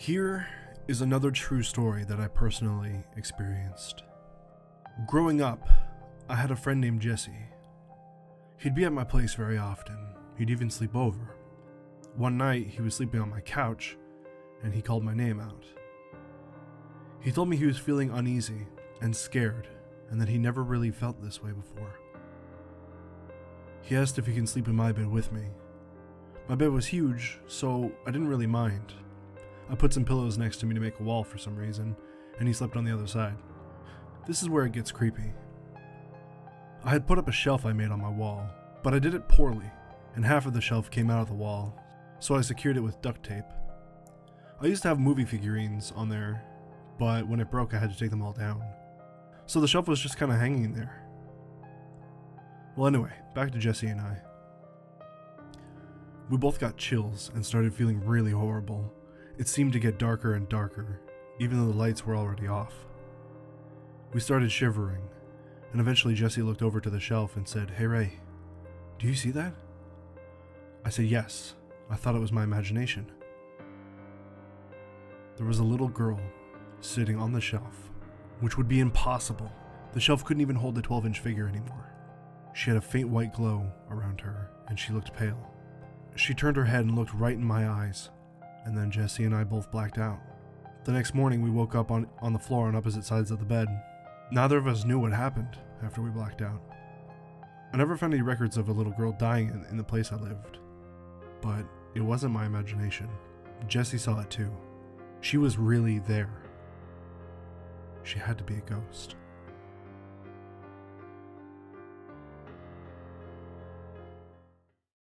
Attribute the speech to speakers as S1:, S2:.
S1: Here is another true story that I personally experienced. Growing up, I had a friend named Jesse. He'd be at my place very often. He'd even sleep over. One night, he was sleeping on my couch, and he called my name out. He told me he was feeling uneasy and scared, and that he never really felt this way before. He asked if he can sleep in my bed with me. My bed was huge, so I didn't really mind. I put some pillows next to me to make a wall for some reason, and he slept on the other side. This is where it gets creepy. I had put up a shelf I made on my wall, but I did it poorly, and half of the shelf came out of the wall, so I secured it with duct tape. I used to have movie figurines on there, but when it broke I had to take them all down. So the shelf was just kind of hanging there. Well, anyway, back to Jesse and I. We both got chills and started feeling really horrible. It seemed to get darker and darker, even though the lights were already off. We started shivering, and eventually Jesse looked over to the shelf and said, "Hey Ray, do you see that?" I said yes. I thought it was my imagination. There was a little girl sitting on the shelf, which would be impossible. The shelf couldn't even hold the 12-inch figure anymore. She had a faint white glow around her, and she looked pale. She turned her head and looked right in my eyes, and then Jesse and I both blacked out. The next morning we woke up on the floor on opposite sides of the bed. Neither of us knew what happened after we blacked out. I never found any records of a little girl dying in the place I lived, but it wasn't my imagination. Jesse saw it too. She was really there. She had to be a ghost.